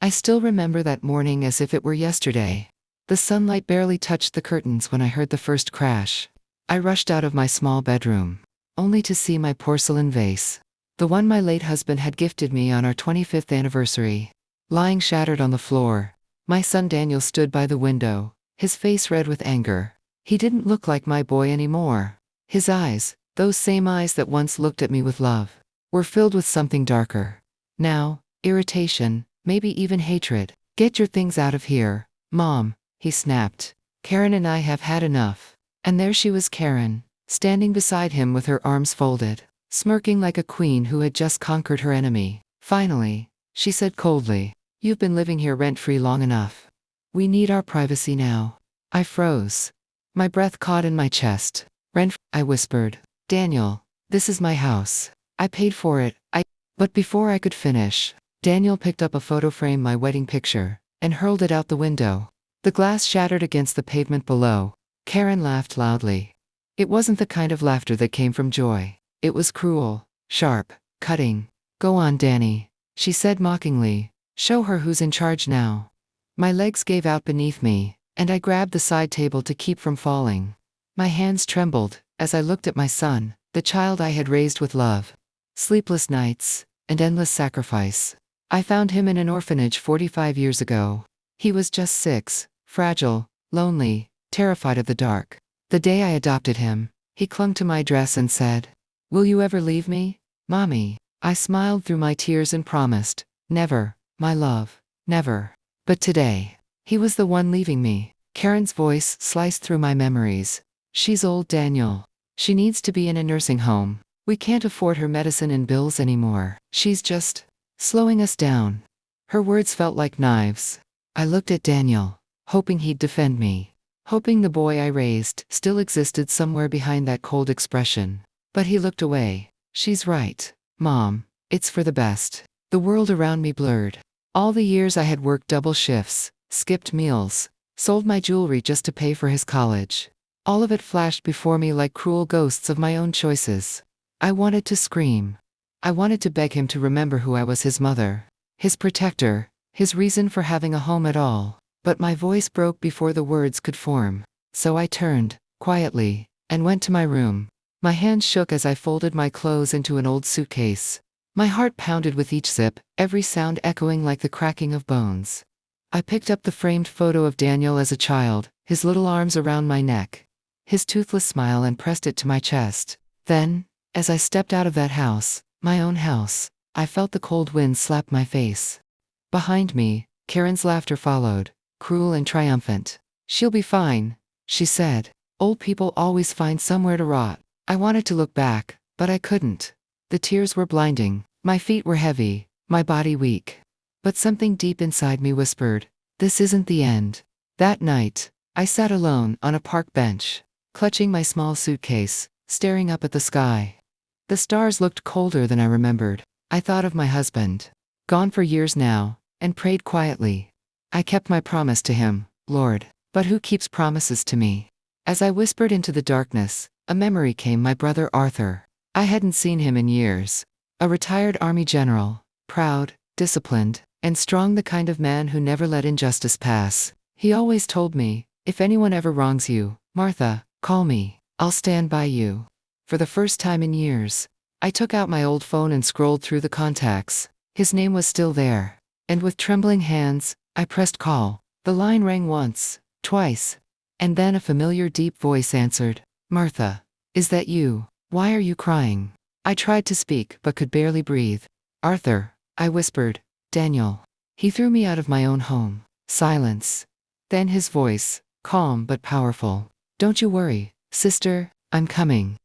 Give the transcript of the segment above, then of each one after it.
I still remember that morning as if it were yesterday. The sunlight barely touched the curtains when I heard the first crash. I rushed out of my small bedroom, only to see my porcelain vase, the one my late husband had gifted me on our 25th anniversary, lying shattered on the floor. My son Daniel stood by the window, his face red with anger. He didn't look like my boy anymore. His eyes, those same eyes that once looked at me with love, were filled with something darker. Now, irritation, maybe even hatred. "Get your things out of here, Mom," he snapped. "Karen and I have had enough." And there she was, Karen, standing beside him with her arms folded, smirking like a queen who had just conquered her enemy. "Finally," she said coldly, "you've been living here rent-free long enough. We need our privacy now." I froze. My breath caught in my chest. "Rent-free," I whispered. "Daniel, this is my house. I paid for it, But before I could finish, Daniel picked up a photo frame, my wedding picture, and hurled it out the window. The glass shattered against the pavement below. Karen laughed loudly. It wasn't the kind of laughter that came from joy. It was cruel, sharp, cutting. "Go on, Danny," she said mockingly. "Show her who's in charge now." My legs gave out beneath me, and I grabbed the side table to keep from falling. My hands trembled as I looked at my son, the child I had raised with love. Sleepless nights, and endless sacrifice. I found him in an orphanage 45 years ago. He was just 6, fragile, lonely, terrified of the dark. The day I adopted him, he clung to my dress and said, "Will you ever leave me, Mommy?" I smiled through my tears and promised, "Never, my love, never." But today, he was the one leaving me. Karen's voice sliced through my memories. "She's old, Daniel. She needs to be in a nursing home. We can't afford her medicine and bills anymore. She's just slowing us down." Her words felt like knives. I looked at Daniel, hoping he'd defend me, hoping the boy I raised still existed somewhere behind that cold expression. But he looked away. "She's right, Mom. It's for the best." The world around me blurred. All the years I had worked double shifts, skipped meals, sold my jewelry just to pay for his college. All of it flashed before me like cruel ghosts of my own choices. I wanted to scream. I wanted to beg him to remember who I was, his mother, his protector, his reason for having a home at all. But my voice broke before the words could form. So I turned, quietly, and went to my room. My hands shook as I folded my clothes into an old suitcase. My heart pounded with each zip, every sound echoing like the cracking of bones. I picked up the framed photo of Daniel as a child, his little arms around my neck, his toothless smile, and pressed it to my chest. Then, as I stepped out of that house, my own house, I felt the cold wind slap my face. Behind me, Karen's laughter followed, cruel and triumphant. "She'll be fine," she said. "Old people always find somewhere to rot." I wanted to look back, but I couldn't. The tears were blinding, my feet were heavy, my body weak. But something deep inside me whispered, "This isn't the end." That night, I sat alone on a park bench, clutching my small suitcase, staring up at the sky. The stars looked colder than I remembered. I thought of my husband, gone for years now, and prayed quietly. I kept my promise to him, Lord, but who keeps promises to me? As I whispered into the darkness, a memory came: my brother Arthur. I hadn't seen him in years. A retired army general, proud, disciplined, and strong, the kind of man who never let injustice pass. He always told me, "If anyone ever wrongs you, Martha, call me. I'll stand by you." For the first time in years, I took out my old phone and scrolled through the contacts. His name was still there. And with trembling hands, I pressed call. The line rang once, twice, and then a familiar deep voice answered. "Martha, is that you? Why are you crying?" I tried to speak but could barely breathe. "Arthur," I whispered. "Daniel." He threw me out of my own home. Silence. Then his voice, calm but powerful. "Don't you worry, sister, I'm coming."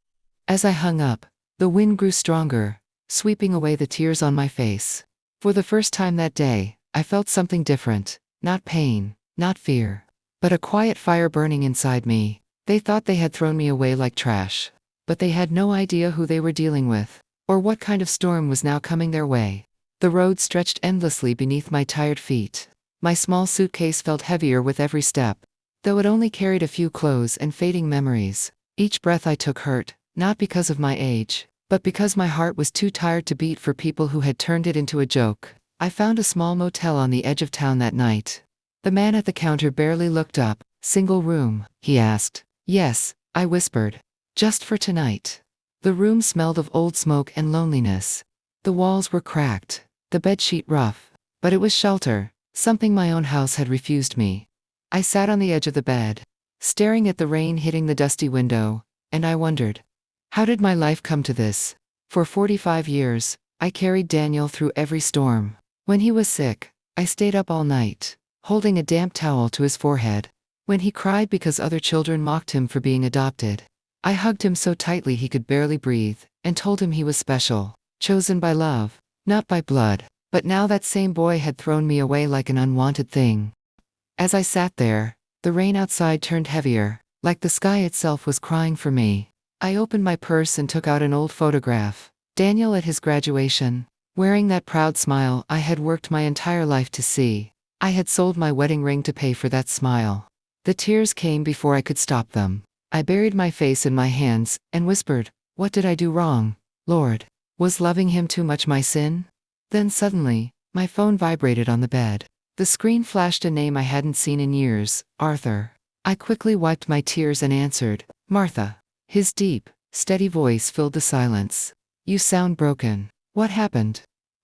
As I hung up, the wind grew stronger, sweeping away the tears on my face. For the first time that day, I felt something different. Not pain, not fear, but a quiet fire burning inside me. They thought they had thrown me away like trash, but they had no idea who they were dealing with, or what kind of storm was now coming their way. The road stretched endlessly beneath my tired feet. My small suitcase felt heavier with every step, though it only carried a few clothes and fading memories. Each breath I took hurt, not because of my age, but because my heart was too tired to beat for people who had turned it into a joke. I found a small motel on the edge of town that night. The man at the counter barely looked up. Single room, he asked. Yes, I whispered. Just for tonight. The room smelled of old smoke and loneliness. The walls were cracked, the bedsheet rough, but it was shelter, something my own house had refused me. I sat on the edge of the bed, staring at the rain hitting the dusty window, and I wondered, how did my life come to this? For 45 years, I carried Daniel through every storm. When he was sick, I stayed up all night, holding a damp towel to his forehead. When he cried because other children mocked him for being adopted, I hugged him so tightly he could barely breathe, and told him he was special, chosen by love, not by blood. But now that same boy had thrown me away like an unwanted thing. As I sat there, the rain outside turned heavier, like the sky itself was crying for me. I opened my purse and took out an old photograph. Daniel at his graduation, wearing that proud smile I had worked my entire life to see. I had sold my wedding ring to pay for that smile. The tears came before I could stop them. I buried my face in my hands and whispered, "What did I do wrong, Lord? Was loving him too much my sin?" Then suddenly, my phone vibrated on the bed. The screen flashed a name I hadn't seen in years, Arthur. I quickly wiped my tears and answered, "Martha." His deep, steady voice filled the silence. "You sound broken. What happened?"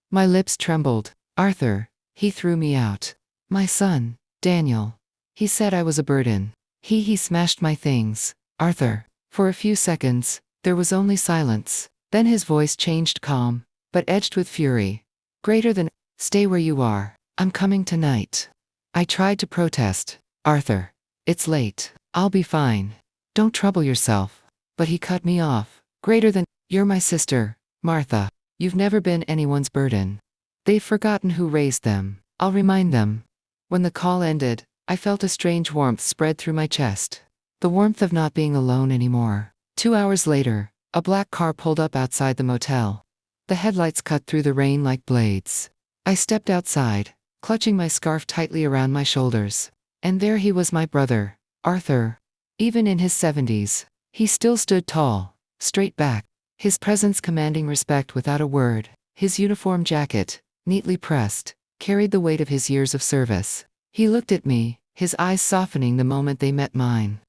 My lips trembled. "Arthur, he threw me out. My son, Daniel. He said I was a burden. He smashed my things. Arthur." For a few seconds, there was only silence. Then his voice changed calm, but edged with fury. Greater than, "Stay where you are. I'm coming tonight." I tried to protest. "Arthur, it's late. I'll be fine. Don't trouble yourself." But he cut me off. "Greater than, you're my sister, Martha. You've never been anyone's burden. They've forgotten who raised them. I'll remind them." When the call ended, I felt a strange warmth spread through my chest. The warmth of not being alone anymore. 2 hours later, a black car pulled up outside the motel. The headlights cut through the rain like blades. I stepped outside, clutching my scarf tightly around my shoulders. And there he was, my brother, Arthur. Even in his 70s, he still stood tall, straight back, his presence commanding respect without a word. His uniform jacket, neatly pressed, carried the weight of his years of service. He looked at me, his eyes softening the moment they met mine.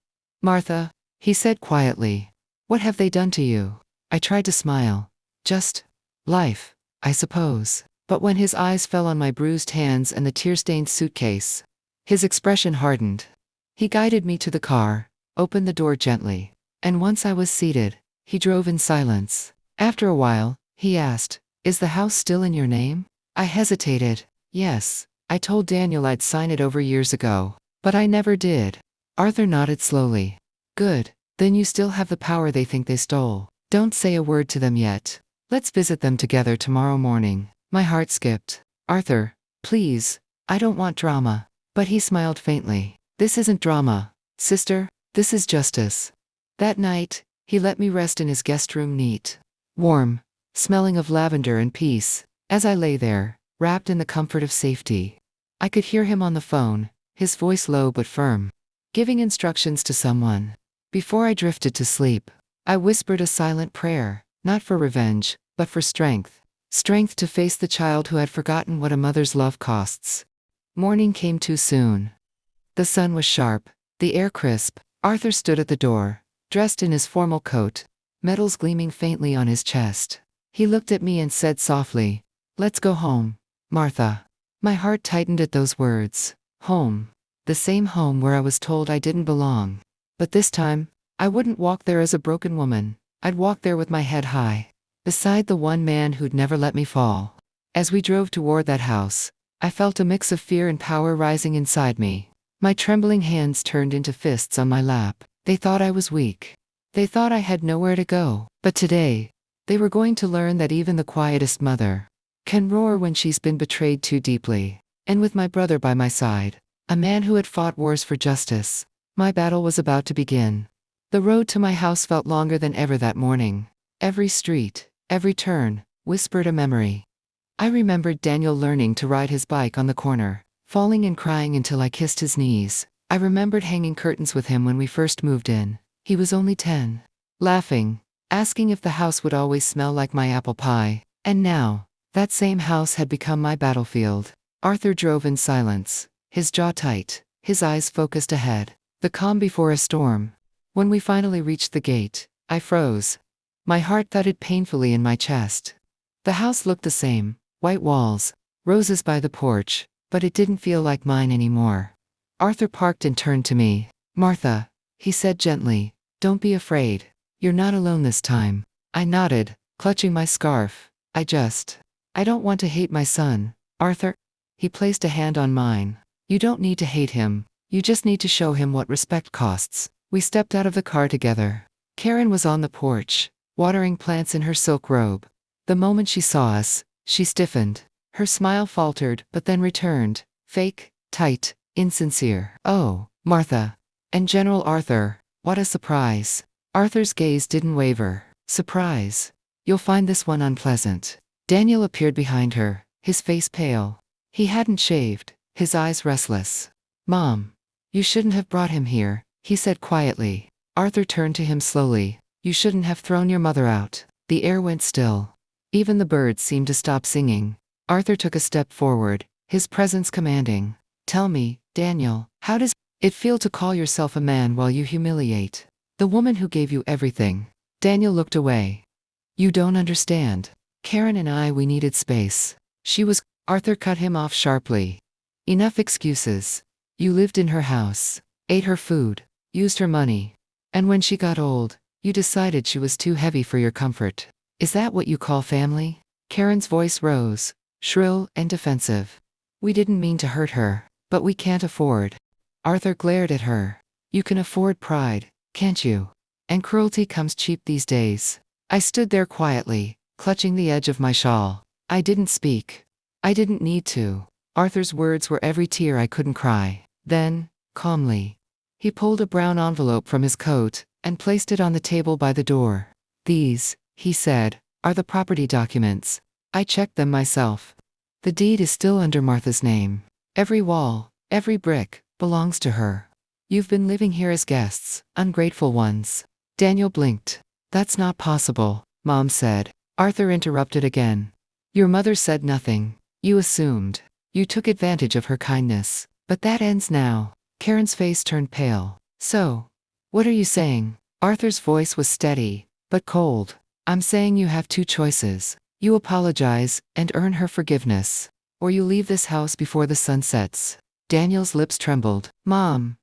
"Martha," he said quietly, "what have they done to you?" I tried to smile. "Just life, I suppose." But when his eyes fell on my bruised hands and the tear-stained suitcase, his expression hardened. He guided me to the car, opened the door gently, and once I was seated, he drove in silence. After a while, he asked, "Is the house still in your name?" I hesitated. "Yes, I told Daniel I'd sign it over years ago, but I never did." Arthur nodded slowly. "Good, then you still have the power they think they stole. Don't say a word to them yet. Let's visit them together tomorrow morning." My heart skipped. "Arthur, please, I don't want drama." But he smiled faintly. "This isn't drama, sister, this is justice." That night, he let me rest in his guest room, neat, warm, smelling of lavender and peace. As I lay there, wrapped in the comfort of safety, I could hear him on the phone, his voice low but firm, giving instructions to someone. Before I drifted to sleep, I whispered a silent prayer, not for revenge, but for strength. Strength to face the child who had forgotten what a mother's love costs. Morning came too soon. The sun was sharp, the air crisp. Arthur stood at the door, dressed in his formal coat, medals gleaming faintly on his chest. He looked at me and said softly, "Let's go home, Martha." My heart tightened at those words. Home. The same home where I was told I didn't belong. But this time, I wouldn't walk there as a broken woman. I'd walk there with my head high, beside the one man who'd never let me fall. As we drove toward that house, I felt a mix of fear and power rising inside me. My trembling hands turned into fists on my lap. They thought I was weak. They thought I had nowhere to go. But today, they were going to learn that even the quietest mother can roar when she's been betrayed too deeply. And with my brother by my side, a man who had fought wars for justice, my battle was about to begin. The road to my house felt longer than ever that morning. Every street, every turn, whispered a memory. I remembered Daniel learning to ride his bike on the corner, falling and crying until I kissed his knees. I remembered hanging curtains with him when we first moved in. He was only 10. Laughing, asking if the house would always smell like my apple pie. And now, That same house had become my battlefield. Arthur drove in silence, his jaw tight, his eyes focused ahead, the calm before a storm. When we finally reached the gate, I froze. My heart thudded painfully in my chest. The house looked the same, white walls, roses by the porch, but it didn't feel like mine anymore. Arthur parked and turned to me. "Martha," he said gently, "don't be afraid. You're not alone this time." I nodded, clutching my scarf. I don't want to hate my son, Arthur." He placed a hand on mine. "You don't need to hate him. You just need to show him what respect costs." We stepped out of the car together. Karen was on the porch, watering plants in her silk robe. The moment she saw us, she stiffened. Her smile faltered, but then returned, fake, tight, insincere. "Oh, Martha. And General Arthur, what a surprise." Arthur's gaze didn't waver. "Surprise. You'll find this one unpleasant." Daniel appeared behind her, his face pale. He hadn't shaved, his eyes restless. "Mom, you shouldn't have brought him here," he said quietly. Arthur turned to him slowly. "You shouldn't have thrown your mother out." The air went still. Even the birds seemed to stop singing. Arthur took a step forward, his presence commanding. "Tell me, Daniel, how does it feel to call yourself a man while you humiliate the woman who gave you everything?" Daniel looked away. "You don't understand. Karen and we needed space. Arthur cut him off sharply. "Enough excuses. You lived in her house, ate her food, used her money. And when she got old, you decided she was too heavy for your comfort. Is that what you call family?" Karen's voice rose, shrill and defensive. "We didn't mean to hurt her, but we can't afford." Arthur glared at her. "You can afford pride, can't you? And cruelty comes cheap these days." I stood there quietly, clutching the edge of my shawl. I didn't speak. I didn't need to. Arthur's words were every tear I couldn't cry. Then, calmly, he pulled a brown envelope from his coat and placed it on the table by the door. "These," he said, "are the property documents. I checked them myself. The deed is still under Martha's name. Every wall, every brick, belongs to her. You've been living here as guests, ungrateful ones." Daniel blinked. "That's not possible," Mom said. Arthur interrupted again. "Your mother said nothing. You assumed. You took advantage of her kindness. But that ends now." Karen's face turned pale. "So, what are you saying?" Arthur's voice was steady, but cold. "I'm saying you have two choices. You apologize and earn her forgiveness. Or you leave this house before the sun sets." Daniel's lips trembled. "Mom,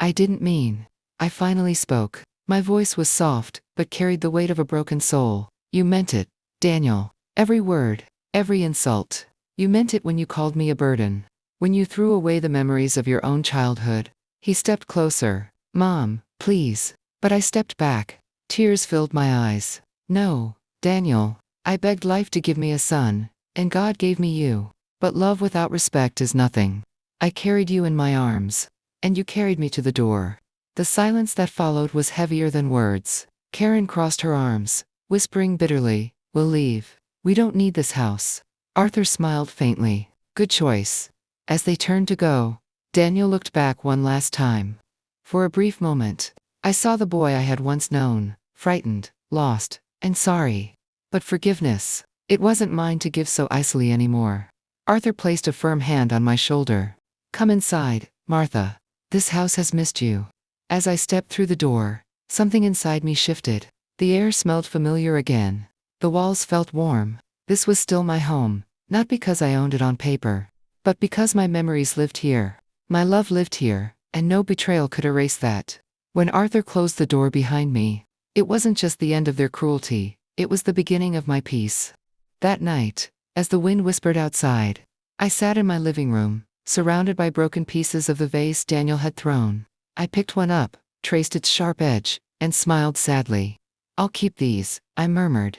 I didn't mean." I finally spoke. My voice was soft, but carried the weight of a broken soul. "You meant it, Daniel. Every word, every insult. You meant it when you called me a burden. When you threw away the memories of your own childhood." He stepped closer. "Mom, please." But I stepped back. Tears filled my eyes. "No, Daniel. I begged life to give me a son, and God gave me you. But love without respect is nothing. I carried you in my arms, and you carried me to the door." The silence that followed was heavier than words. Karen crossed her arms, whispering bitterly, "We'll leave. We don't need this house." Arthur smiled faintly. "Good choice." As they turned to go, Daniel looked back one last time. For a brief moment, I saw the boy I had once known, frightened, lost, and sorry. But forgiveness, it wasn't mine to give so easily anymore. Arthur placed a firm hand on my shoulder. "Come inside, Martha. This house has missed you." As I stepped through the door, something inside me shifted. The air smelled familiar again. The walls felt warm. This was still my home, not because I owned it on paper, but because my memories lived here. My love lived here, and no betrayal could erase that. When Arthur closed the door behind me, it wasn't just the end of their cruelty, it was the beginning of my peace. That night, as the wind whispered outside, I sat in my living room, surrounded by broken pieces of the vase Daniel had thrown. I picked one up, traced its sharp edge, and smiled sadly. "I'll keep these," I murmured,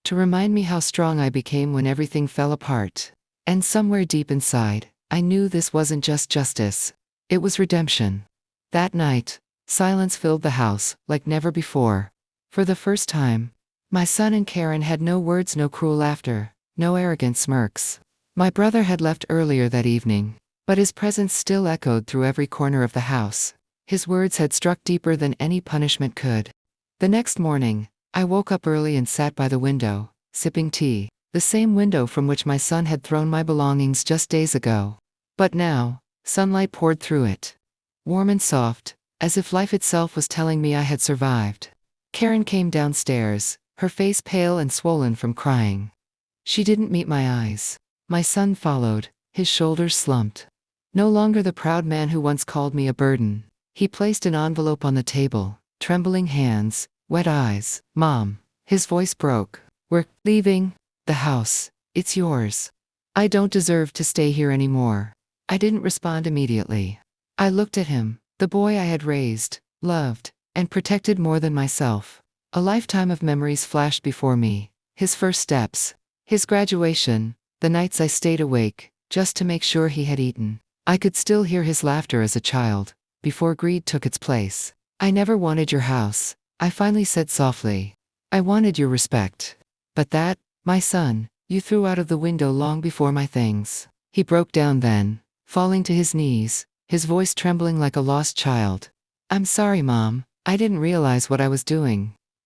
"to remind me how strong I became when everything fell apart." And somewhere deep inside, I knew this wasn't just justice. It was redemption. That night, silence filled the house, like never before. For the first time, my son and Karen had no words, no cruel laughter, no arrogant smirks. My brother had left earlier that evening, but his presence still echoed through every corner of the house. His words had struck deeper than any punishment could. The next morning, I woke up early and sat by the window, sipping tea. the same window from which my son had thrown my belongings just days ago. But now, sunlight poured through it. Warm and soft, as if life itself was telling me I had survived. Karen came downstairs, her face pale and swollen from crying. She didn't meet my eyes. My son followed, his shoulders slumped. No longer the proud man who once called me a burden. He placed an envelope on the table, trembling hands, wet eyes. "Mom." His voice broke. "We're leaving the house. It's yours. I don't deserve to stay here anymore." I didn't respond immediately. I looked at him, the boy I had raised, loved, and protected more than myself. A lifetime of memories flashed before me. His first steps, his graduation, the nights I stayed awake, just to make sure he had eaten. I could still hear his laughter as a child, before greed took its place. "I never wanted your house," I finally said softly. "I wanted your respect. But that, my son, you threw out of the window long before my things." He broke down then, falling to his knees, his voice trembling like a lost child. "I'm sorry, Mom. I didn't realize what I was doing.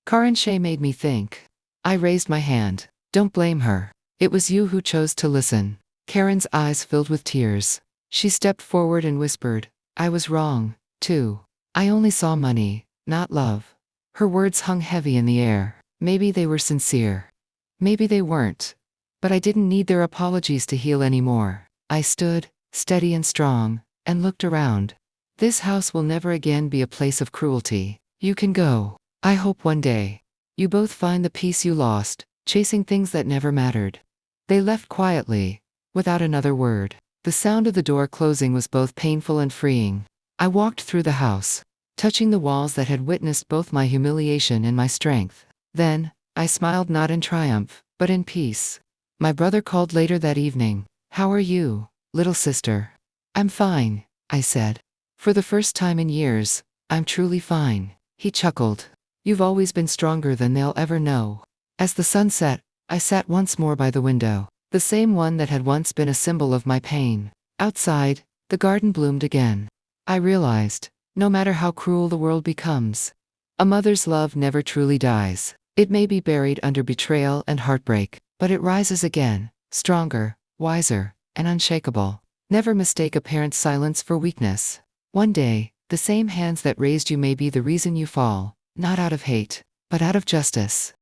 Karen made me think." I raised my hand. "Don't blame her. It was you who chose to listen." Karen's eyes filled with tears. She stepped forward and whispered, "I was wrong, too. I only saw money, not love." Her words hung heavy in the air. Maybe they were sincere. Maybe they weren't. But I didn't need their apologies to heal anymore. I stood, steady and strong, and looked around. "This house will never again be a place of cruelty. You can go. I hope one day you both find the peace you lost, chasing things that never mattered." They left quietly, without another word. The sound of the door closing was both painful and freeing. I walked through the house, touching the walls that had witnessed both my humiliation and my strength. Then, I smiled not in triumph, but in peace. My brother called later that evening. "How are you, little sister?" "I'm fine," I said. "For the first time in years, I'm truly fine." He chuckled. "You've always been stronger than they'll ever know." As the sun set, I sat once more by the window, the same one that had once been a symbol of my pain. Outside, the garden bloomed again. I realized, no matter how cruel the world becomes, a mother's love never truly dies. It may be buried under betrayal and heartbreak, but it rises again, stronger, wiser, and unshakable. Never mistake a parent's silence for weakness. One day, the same hands that raised you may be the reason you fall, not out of hate, but out of justice.